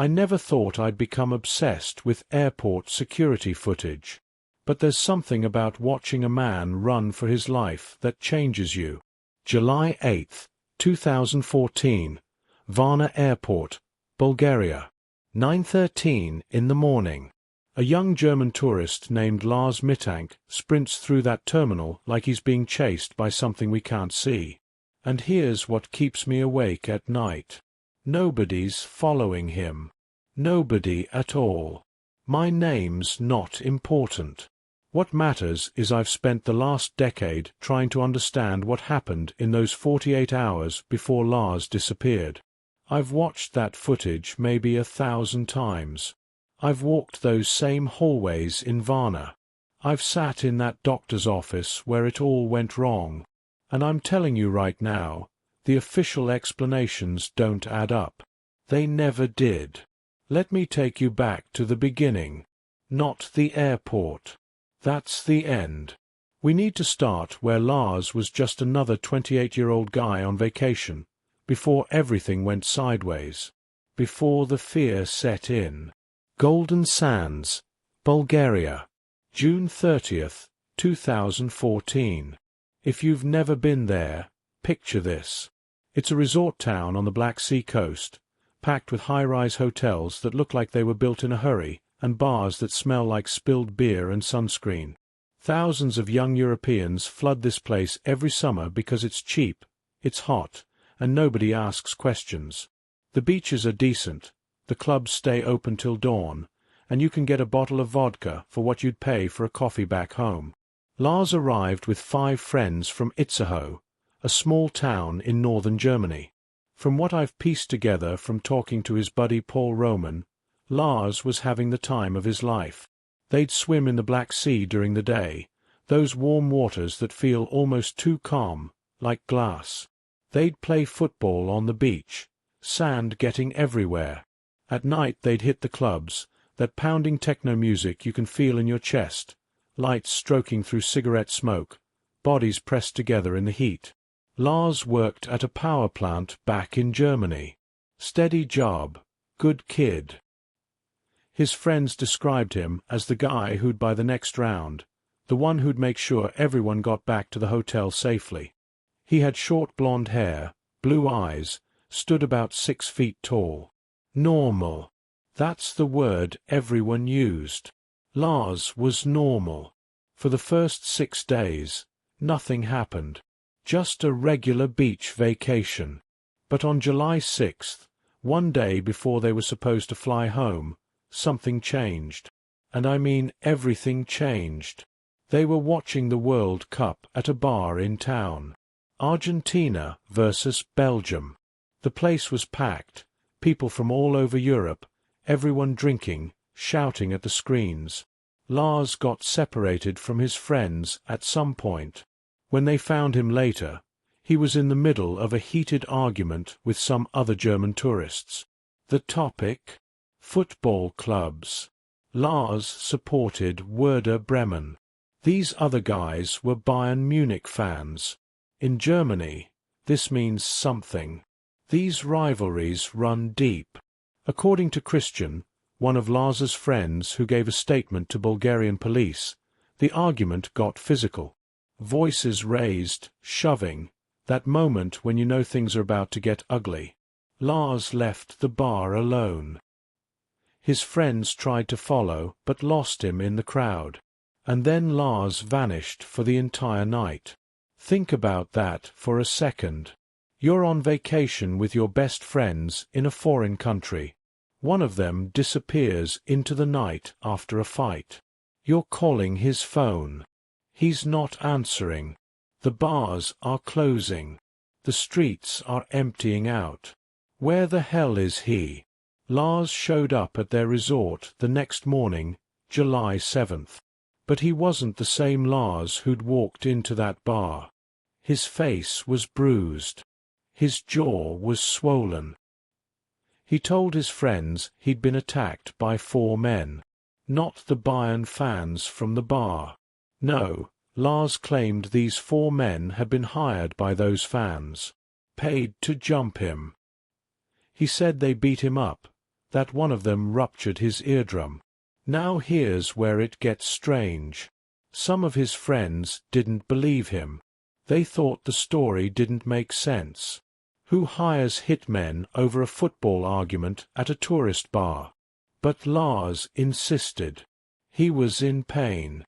I never thought I'd become obsessed with airport security footage. But there's something about watching a man run for his life that changes you. July 8, 2014, Varna Airport, Bulgaria. 9:13 in the morning. A young German tourist named Lars Mittank sprints through that terminal like he's being chased by something we can't see. And here's what keeps me awake at night. Nobody's following him. Nobody at all. My name's not important. What matters is I've spent the last decade trying to understand what happened in those 48 hours before Lars disappeared. I've watched that footage maybe 1,000 times. I've walked those same hallways in Varna. I've sat in that doctor's office where it all went wrong. And I'm telling you right now, the official explanations don't add up. They never did. Let me take you back to the beginning. Not the airport. That's the end. We need to start where Lars was just another 28-year-old guy on vacation, before everything went sideways, before the fear set in. Golden Sands, Bulgaria, June 30th, 2014. If you've never been there, picture this. It's a resort town on the Black Sea coast, packed with high-rise hotels that look like they were built in a hurry, and bars that smell like spilled beer and sunscreen. Thousands of young Europeans flood this place every summer because it's cheap, it's hot, and nobody asks questions. The beaches are decent, the clubs stay open till dawn, and you can get a bottle of vodka for what you'd pay for a coffee back home. Lars arrived with 5 friends from Itzehoe, a small town in northern Germany. From what I've pieced together from talking to his buddy Paul Roman, Lars was having the time of his life. They'd swim in the Black Sea during the day, those warm waters that feel almost too calm, like glass. They'd play football on the beach, sand getting everywhere. At night they'd hit the clubs, that pounding techno music you can feel in your chest, lights stroking through cigarette smoke, bodies pressed together in the heat. Lars worked at a power plant back in Germany. Steady job, good kid. His friends described him as the guy who'd buy the next round, the one who'd make sure everyone got back to the hotel safely. He had short blonde hair, blue eyes, stood about 6 feet tall. Normal. That's the word everyone used. Lars was normal. For the first 6 days, nothing happened. Just a regular beach vacation. But on July 6th, one day before they were supposed to fly home, something changed. And I mean everything changed. They were watching the World Cup at a bar in town. Argentina versus Belgium. The place was packed, people from all over Europe, everyone drinking, shouting at the screens. Lars got separated from his friends at some point. When they found him later, he was in the middle of a heated argument with some other German tourists. The topic? Football clubs. Lars supported Werder Bremen. These other guys were Bayern Munich fans. In Germany, this means something. These rivalries run deep. According to Christian, one of Lars's friends who gave a statement to Bulgarian police, the argument got physical. Voices raised, shoving, that moment when you know things are about to get ugly. Lars left the bar alone. His friends tried to follow, but lost him in the crowd. And then Lars vanished for the entire night. Think about that for a second. You're on vacation with your best friends in a foreign country. One of them disappears into the night after a fight. You're calling his phone. He's not answering. The bars are closing. The streets are emptying out. Where the hell is he? Lars showed up at their resort the next morning, July 7th. But he wasn't the same Lars who'd walked into that bar. His face was bruised. His jaw was swollen. He told his friends he'd been attacked by 4 men. Not the Bayern fans from the bar. No, Lars claimed these 4 men had been hired by those fans. Paid to jump him. He said they beat him up. that one of them ruptured his eardrum. Now here's where it gets strange. Some of his friends didn't believe him. They thought the story didn't make sense. Who hires hitmen over a football argument at a tourist bar? But Lars insisted. He was in pain.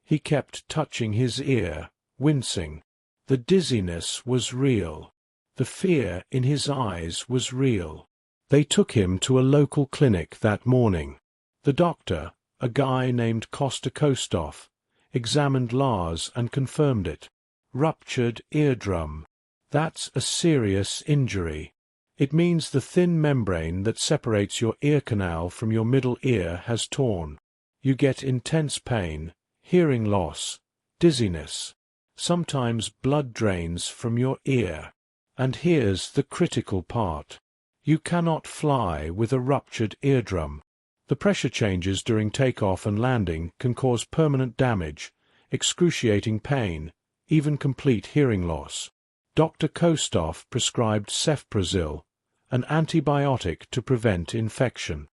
He kept touching his ear, wincing. The dizziness was real. The fear in his eyes was real. They took him to a local clinic that morning. The doctor, a guy named Kostov, examined Lars and confirmed it. Ruptured eardrum. That's a serious injury. It means the thin membrane that separates your ear canal from your middle ear has torn. You get intense pain, hearing loss, dizziness. Sometimes blood drains from your ear. And here's the critical part. You cannot fly with a ruptured eardrum. The pressure changes during takeoff and landing can cause permanent damage, excruciating pain, even complete hearing loss. Dr. Kostov prescribed cefprozil, an antibiotic to prevent infection.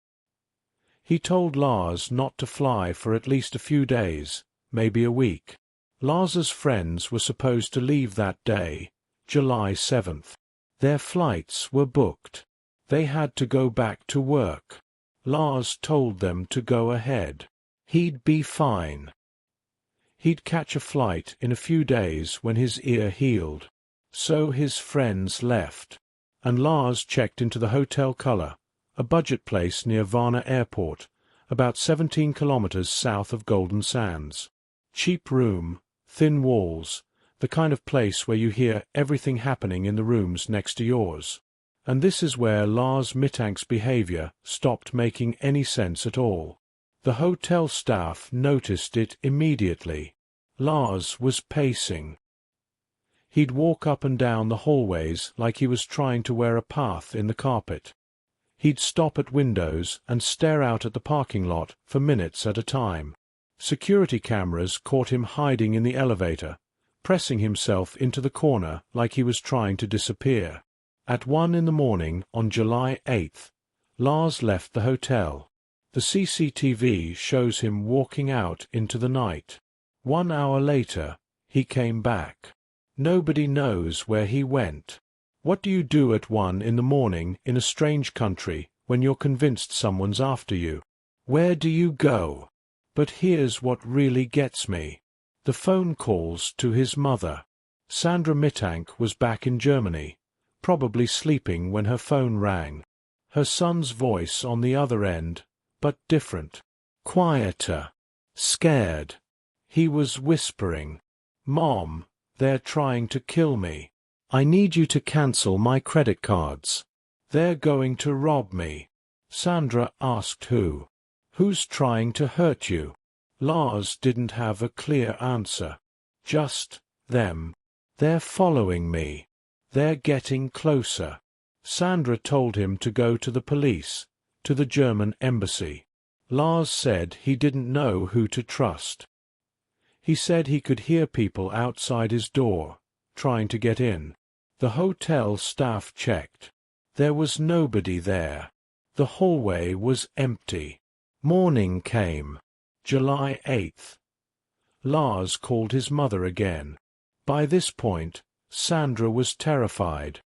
He told Lars not to fly for at least a few days, maybe a week. Lars's friends were supposed to leave that day, July 7th. Their flights were booked. They had to go back to work. Lars told them to go ahead. He'd be fine. He'd catch a flight in a few days when his ear healed. So his friends left. And Lars checked into the Hotel Color, a budget place near Varna Airport, about 17 kilometers south of Golden Sands. Cheap room, thin walls, the kind of place where you hear everything happening in the rooms next to yours. And this is where Lars Mittank's behavior stopped making any sense at all. The hotel staff noticed it immediately. Lars was pacing. He'd walk up and down the hallways like he was trying to wear a path in the carpet. He'd stop at windows and stare out at the parking lot for minutes at a time. Security cameras caught him hiding in the elevator, pressing himself into the corner like he was trying to disappear. At 1 in the morning on July 8th, Lars left the hotel. The CCTV shows him walking out into the night. 1 hour later, he came back. Nobody knows where he went. What do you do at 1 in the morning in a strange country when you're convinced someone's after you? Where do you go? But here's what really gets me. The phone calls to his mother. Sandra Mittank was back in Germany, probably sleeping when her phone rang. Her son's voice on the other end, but different. Quieter. Scared. He was whispering, "Mom, they're trying to kill me. I need you to cancel my credit cards. They're going to rob me." Sandra asked who. "Who's trying to hurt you?" Lars didn't have a clear answer. Just them. "They're following me. They're getting closer." Sandra told him to go to the police, to the German embassy. Lars said he didn't know who to trust. He said he could hear people outside his door, trying to get in. The hotel staff checked. There was nobody there. The hallway was empty. Morning came. July 8th. Lars called his mother again. By this point, Sandra was terrified.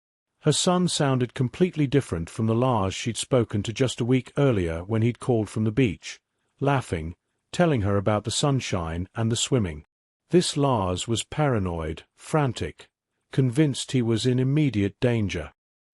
Her son sounded completely different from the Lars she'd spoken to just a week earlier when he'd called from the beach, laughing, telling her about the sunshine and the swimming. This Lars was paranoid, frantic, convinced he was in immediate danger.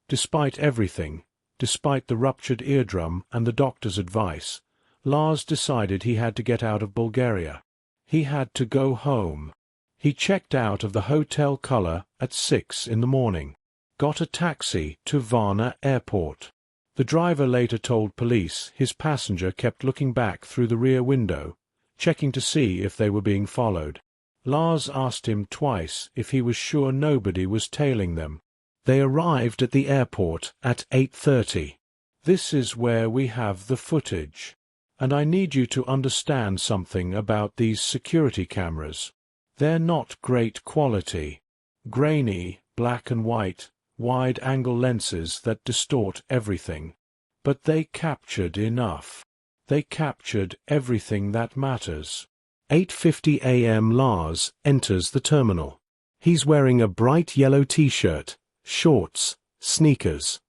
Despite everything, despite the ruptured eardrum and the doctor's advice, Lars decided he had to get out of Bulgaria. He had to go home. He checked out of the Hotel Color at 6 in the morning, got a taxi to Varna Airport. The driver later told police his passenger kept looking back through the rear window, checking to see if they were being followed. Lars asked him twice if he was sure nobody was tailing them. They arrived at the airport at 8:30. This is where we have the footage. And I need you to understand something about these security cameras. They're not great quality. Grainy, black and white, wide-angle lenses that distort everything. But they captured enough. They captured everything that matters. 8:50 a.m. Lars enters the terminal. He's wearing a bright yellow t-shirt, shorts, sneakers.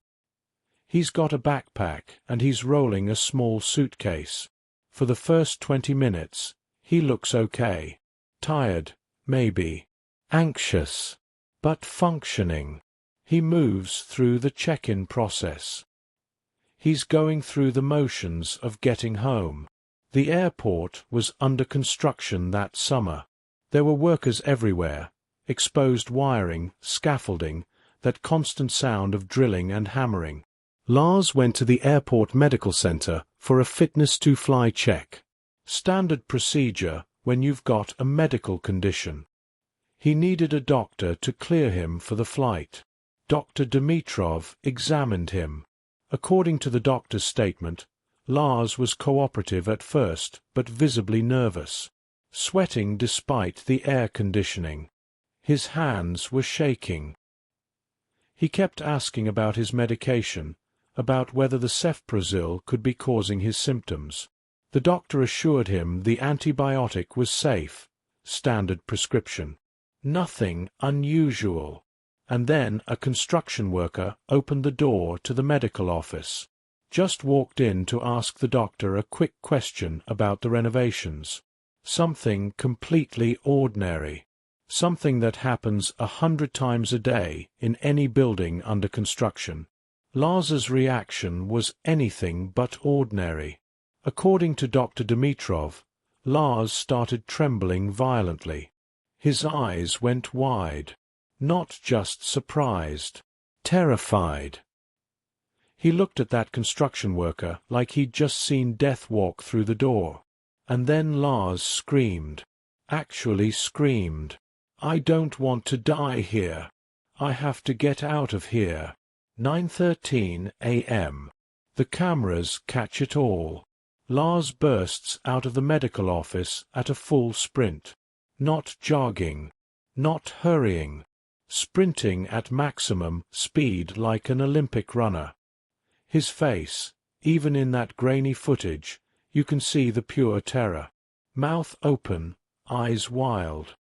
He's got a backpack and he's rolling a small suitcase. For the first 20 minutes, he looks okay. Tired, maybe. Anxious. But functioning. He moves through the check-in process. He's going through the motions of getting home. The airport was under construction that summer. There were workers everywhere, exposed wiring, scaffolding, that constant sound of drilling and hammering. Lars went to the airport medical center for a fitness-to-fly check. Standard procedure when you've got a medical condition. He needed a doctor to clear him for the flight. Dr. Dimitrov examined him. According to the doctor's statement, Lars was cooperative at first, but visibly nervous, sweating despite the air conditioning. His hands were shaking. He kept asking about his medication, about whether the cefprozil could be causing his symptoms. The doctor assured him the antibiotic was safe, standard prescription. Nothing unusual. And then a construction worker opened the door to the medical office. Just walked in to ask the doctor a quick question about the renovations. Something completely ordinary. Something that happens 100 times a day in any building under construction. Lars's reaction was anything but ordinary. According to Dr. Dimitrov, Lars started trembling violently. His eyes went wide. Not just surprised. Terrified. He looked at that construction worker like he'd just seen death walk through the door. And then Lars screamed. Actually screamed. "I don't want to die here. I have to get out of here." 9:13 a.m. The cameras catch it all. Lars bursts out of the medical office at a full sprint. Not jogging. Not hurrying. Sprinting at maximum speed like an Olympic runner. His face, even in that grainy footage, you can see the pure terror. Mouth open, eyes wild.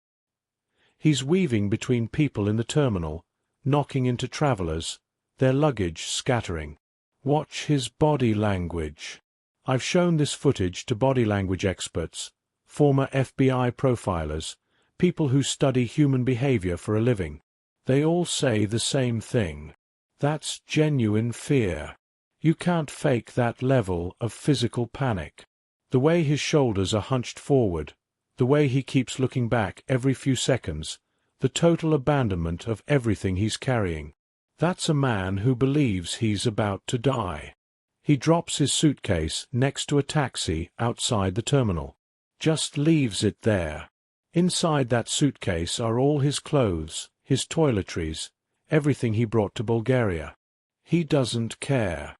He's weaving between people in the terminal, knocking into travelers, their luggage scattering. Watch his body language. I've shown this footage to body language experts, former FBI profilers, people who study human behavior for a living. They all say the same thing. That's genuine fear. You can't fake that level of physical panic. The way his shoulders are hunched forward, the way he keeps looking back every few seconds, the total abandonment of everything he's carrying. That's a man who believes he's about to die. He drops his suitcase next to a taxi outside the terminal. Just leaves it there. Inside that suitcase are all his clothes, his toiletries, everything he brought to Bulgaria. He doesn't care.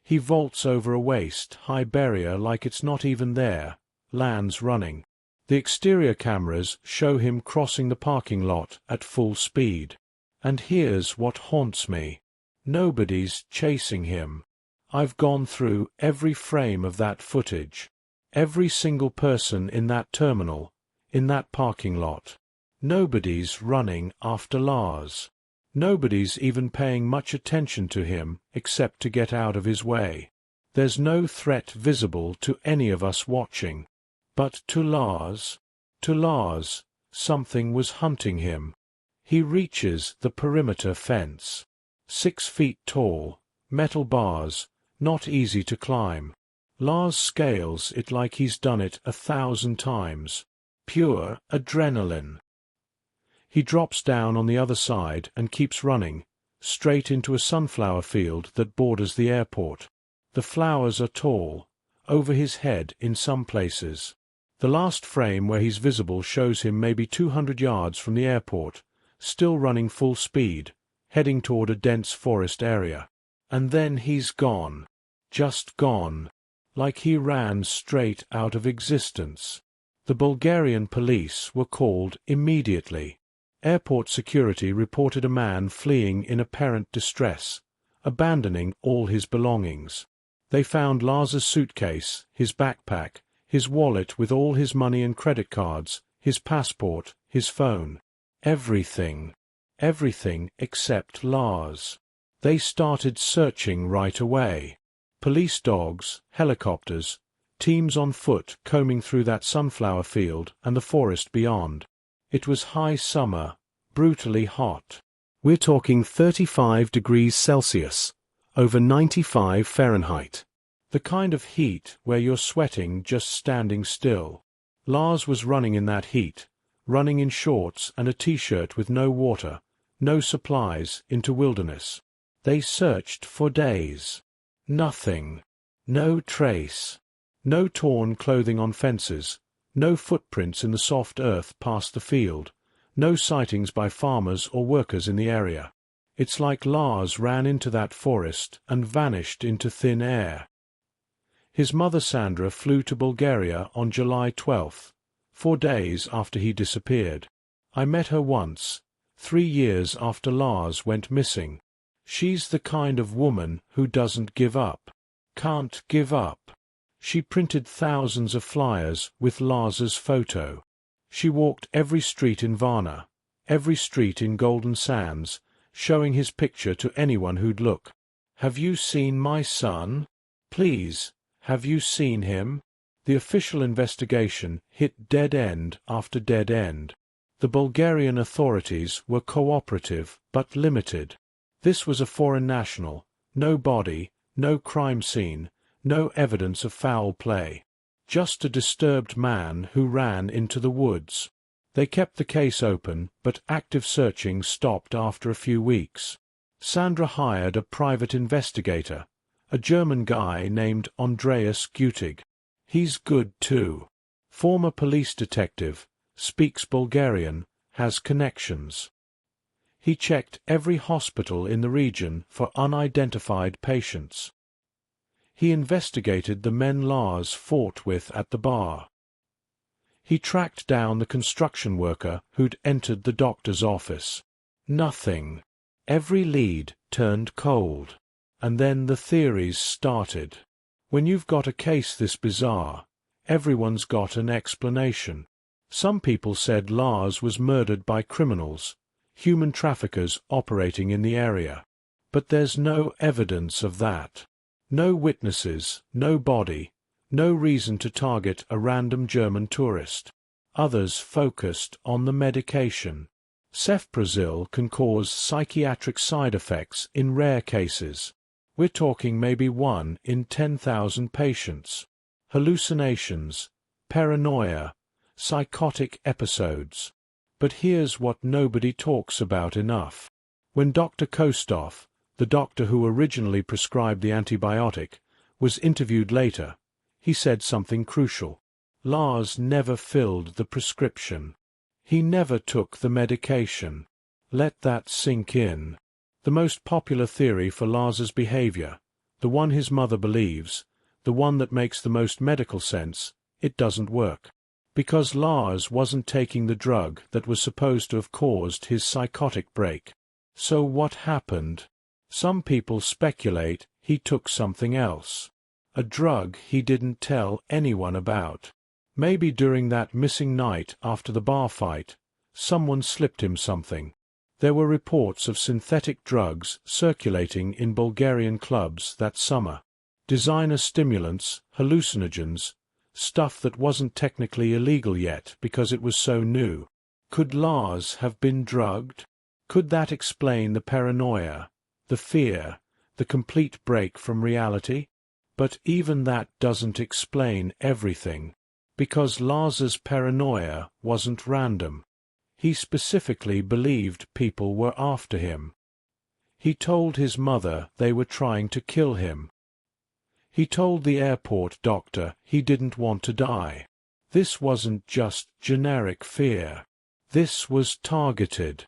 He vaults over a waist-high barrier like it's not even there, lands running. The exterior cameras show him crossing the parking lot at full speed. And here's what haunts me. Nobody's chasing him. I've gone through every frame of that footage. Every single person in that terminal, in that parking lot. Nobody's running after Lars. Nobody's even paying much attention to him except to get out of his way. There's no threat visible to any of us watching. But to Lars, something was hunting him. He reaches the perimeter fence. 6 feet tall, metal bars, not easy to climb. Lars scales it like he's done it 1,000 times. Pure adrenaline. He drops down on the other side and keeps running, straight into a sunflower field that borders the airport. The flowers are tall, over his head in some places. The last frame where he's visible shows him maybe 200 yards from the airport, still running full speed, heading toward a dense forest area. And then he's gone. Just gone. Like he ran straight out of existence. The Bulgarian police were called immediately. Airport security reported a man fleeing in apparent distress, abandoning all his belongings. They found Lars's suitcase, his backpack, his wallet with all his money and credit cards, his passport, his phone. Everything. Everything except Lars. They started searching right away. Police dogs, helicopters, teams on foot combing through that sunflower field and the forest beyond. It was high summer, brutally hot. We're talking 35 degrees Celsius, over 95 Fahrenheit. The kind of heat where you're sweating just standing still. Lars was running in that heat, running in shorts and a t-shirt with no water, no supplies, into wilderness. They searched for days. Nothing. No trace. No torn clothing on fences, no footprints in the soft earth past the field, no sightings by farmers or workers in the area. It's like Lars ran into that forest and vanished into thin air. His mother Sandra flew to Bulgaria on July 12th, 4 days after he disappeared. I met her once, 3 years after Lars went missing. She's the kind of woman who doesn't give up. Can't give up. She printed thousands of flyers with Lars's photo. She walked every street in Varna, every street in Golden Sands, showing his picture to anyone who'd look. Have you seen my son? Please, have you seen him? The official investigation hit dead end after dead end. The Bulgarian authorities were cooperative but limited. This was a foreign national, no body, no crime scene, no evidence of foul play. Just a disturbed man who ran into the woods. They kept the case open, but active searching stopped after a few weeks. Sandra hired a private investigator, a German guy named Andreas Gutig. He's good too. Former police detective, speaks Bulgarian, has connections. He checked every hospital in the region for unidentified patients. He investigated the men Lars fought with at the bar. He tracked down the construction worker who'd entered the doctor's office. Nothing. Every lead turned cold. And then the theories started. When you've got a case this bizarre, everyone's got an explanation. Some people said Lars was murdered by criminals, human traffickers operating in the area. But there's no evidence of that. No witnesses, no body, no reason to target a random German tourist. Others focused on the medication. Cefprozil can cause psychiatric side effects in rare cases. We're talking maybe 1 in 10,000 patients. Hallucinations, paranoia, psychotic episodes. But here's what nobody talks about enough. When Dr. Kostov, the doctor who originally prescribed the antibiotic, was interviewed later, he said something crucial. Lars never filled the prescription. He never took the medication. Let that sink in. The most popular theory for Lars's behavior, the one his mother believes, the one that makes the most medical sense, it doesn't work. Because Lars wasn't taking the drug that was supposed to have caused his psychotic break. So what happened? Some people speculate he took something else. A drug he didn't tell anyone about. Maybe during that missing night after the bar fight, someone slipped him something. There were reports of synthetic drugs circulating in Bulgarian clubs that summer. Designer stimulants, hallucinogens, stuff that wasn't technically illegal yet because it was so new. Could Lars have been drugged? Could that explain the paranoia, the fear, the complete break from reality? But even that doesn't explain everything. Because Lars's paranoia wasn't random. He specifically believed people were after him. He told his mother they were trying to kill him. He told the airport doctor he didn't want to die. This wasn't just generic fear. This was targeted.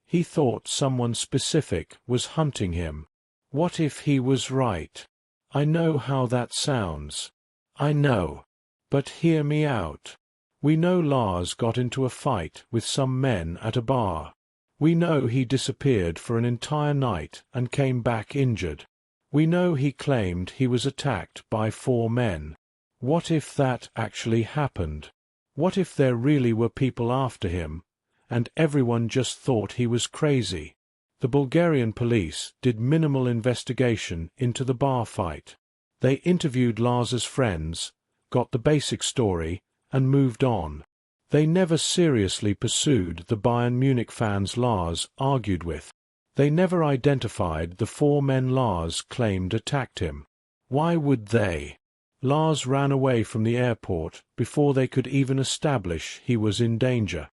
He thought someone specific was hunting him. What if he was right? I know how that sounds. I know. But hear me out. We know Lars got into a fight with some men at a bar. We know he disappeared for an entire night and came back injured. We know he claimed he was attacked by 4 men. What if that actually happened? What if there really were people after him, and everyone just thought he was crazy? The Bulgarian police did minimal investigation into the bar fight. They interviewed Lars's friends, got the basic story, and moved on. They never seriously pursued the Bayern Munich fans Lars argued with. They never identified the 4 men Lars claimed attacked him. Why would they? Lars ran away from the airport before they could even establish he was in danger.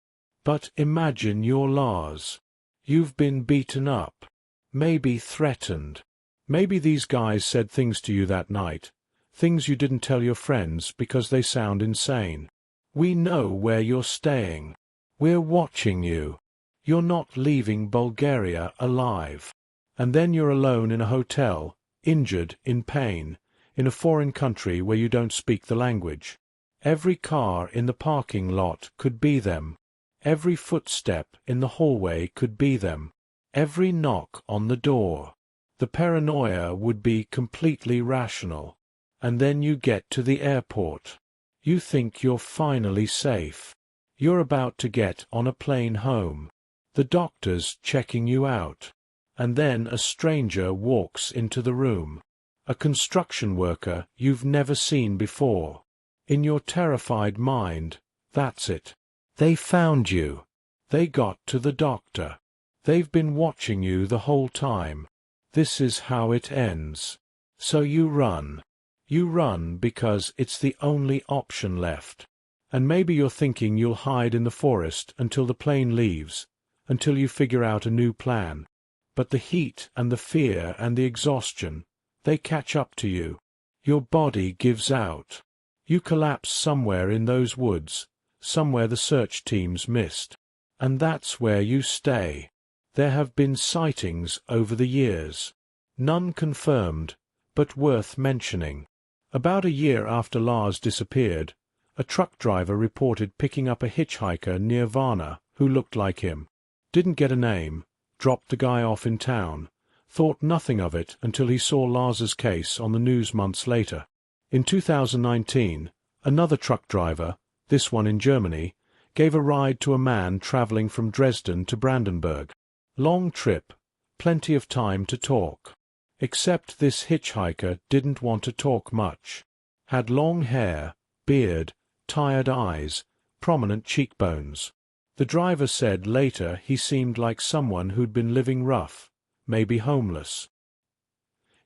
But imagine you're Lars. You've been beaten up. Maybe threatened. Maybe these guys said things to you that night, things you didn't tell your friends because they sound insane. We know where you're staying. We're watching you. You're not leaving Bulgaria alive. And then you're alone in a hotel, injured, in pain, in a foreign country where you don't speak the language. Every car in the parking lot could be them. Every footstep in the hallway could be them. Every knock on the door. The paranoia would be completely rational. And then you get to the airport. You think you're finally safe. You're about to get on a plane home. The doctor's checking you out. And then a stranger walks into the room. A construction worker you've never seen before. In your terrified mind, that's it. They found you. They got to the doctor. They've been watching you the whole time. This is how it ends. So you run. You run because it's the only option left. And maybe you're thinking you'll hide in the forest until the plane leaves, until you figure out a new plan. But the heat and the fear and the exhaustion, they catch up to you. Your body gives out. You collapse somewhere in those woods, somewhere the search teams missed. And that's where you stay. There have been sightings over the years. None confirmed, but worth mentioning. About a year after Lars disappeared, a truck driver reported picking up a hitchhiker near Varna who looked like him. Didn't get a name, dropped the guy off in town, thought nothing of it until he saw Lars's case on the news months later. In 2019, another truck driver, this one in Germany, gave a ride to a man traveling from Dresden to Brandenburg. Long trip, plenty of time to talk. Except this hitchhiker didn't want to talk much. Had long hair, beard, tired eyes, prominent cheekbones. The driver said later he seemed like someone who'd been living rough, maybe homeless.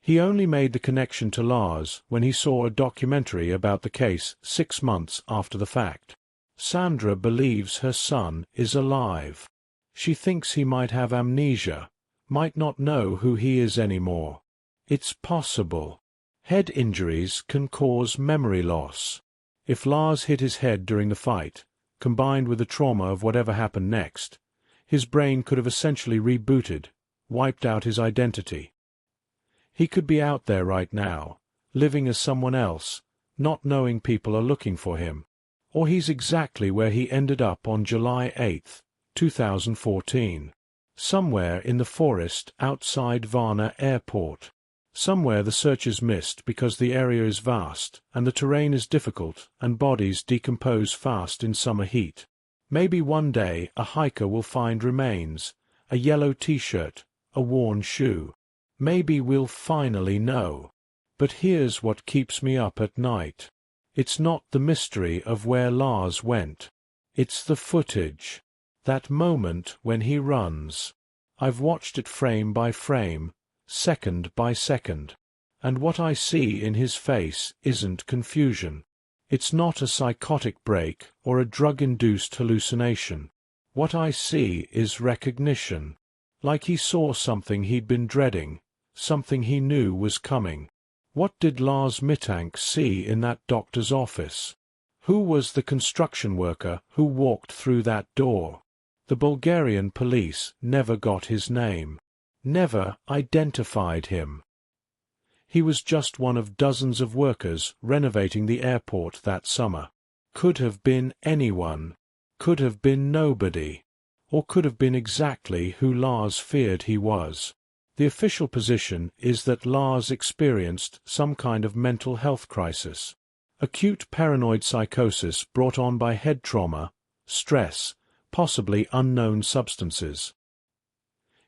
He only made the connection to Lars when he saw a documentary about the case 6 months after the fact. Sandra believes her son is alive. She thinks he might have amnesia, might not know who he is anymore. It's possible. Head injuries can cause memory loss. If Lars hit his head during the fight, combined with the trauma of whatever happened next, his brain could have essentially rebooted, wiped out his identity. He could be out there right now, living as someone else, not knowing people are looking for him. Or he's exactly where he ended up on July 8, 2014. Somewhere in the forest outside Varna Airport. Somewhere the searchers missed because the area is vast, and the terrain is difficult, and bodies decompose fast in summer heat. Maybe one day a hiker will find remains, a yellow t-shirt, a worn shoe. Maybe we'll finally know. But here's what keeps me up at night. It's not the mystery of where Lars went. It's the footage. That moment when he runs. I've watched it frame by frame, second by second. And what I see in his face isn't confusion. It's not a psychotic break or a drug-induced hallucination. What I see is recognition. Like he saw something he'd been dreading, something he knew was coming. What did Lars Mittank see in that doctor's office? Who was the construction worker who walked through that door? The Bulgarian police never got his name, never identified him. He was just one of dozens of workers renovating the airport that summer. Could have been anyone. Could have been nobody. or could have been exactly who Lars feared he was. The official position is that Lars experienced some kind of mental health crisis. Acute paranoid psychosis brought on by head trauma, stress, possibly unknown substances.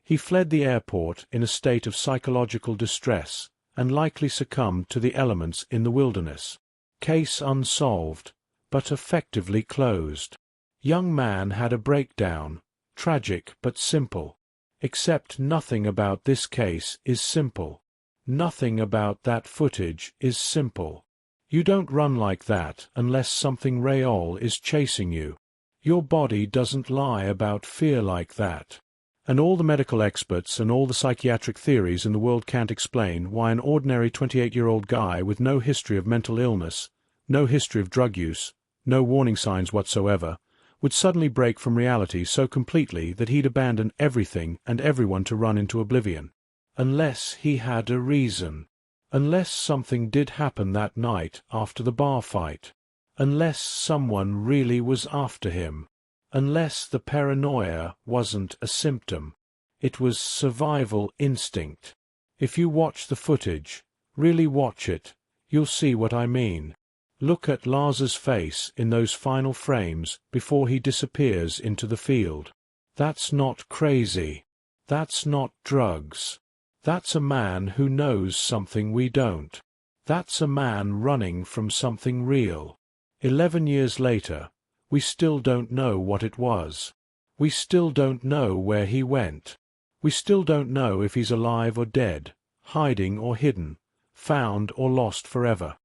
He fled the airport in a state of psychological distress and likely succumbed to the elements in the wilderness. Case unsolved, but effectively closed. Young man had a breakdown, tragic but simple. Except nothing about this case is simple. Nothing about that footage is simple. You don't run like that unless something real is chasing you. Your body doesn't lie about fear like that. And all the medical experts and all the psychiatric theories in the world can't explain why an ordinary 28-year-old guy with no history of mental illness, no history of drug use, no warning signs whatsoever, would suddenly break from reality so completely that he'd abandon everything and everyone to run into oblivion. Unless he had a reason. Unless something did happen that night after the bar fight. Unless someone really was after him. Unless the paranoia wasn't a symptom. It was survival instinct. If you watch the footage, really watch it, you'll see what I mean. Look at Lars's face in those final frames before he disappears into the field. That's not crazy. That's not drugs. That's a man who knows something we don't. That's a man running from something real. 11 years later, we still don't know what it was. We still don't know where he went. We still don't know if he's alive or dead, hiding or hidden, found or lost forever.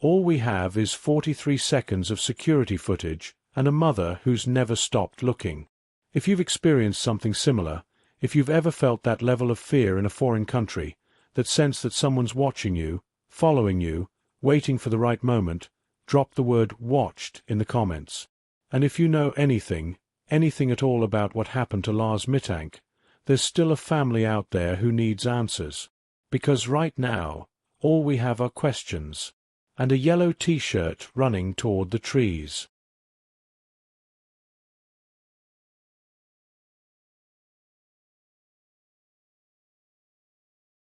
All we have is 43 seconds of security footage and a mother who's never stopped looking. If you've experienced something similar, if you've ever felt that level of fear in a foreign country, that sense that someone's watching you, following you, waiting for the right moment, drop the word "watched" in the comments. And if you know anything at all about what happened to Lars Mittank, there's still a family out there who needs answers. Because right now, all we have are questions. And a yellow t-shirt running toward the trees.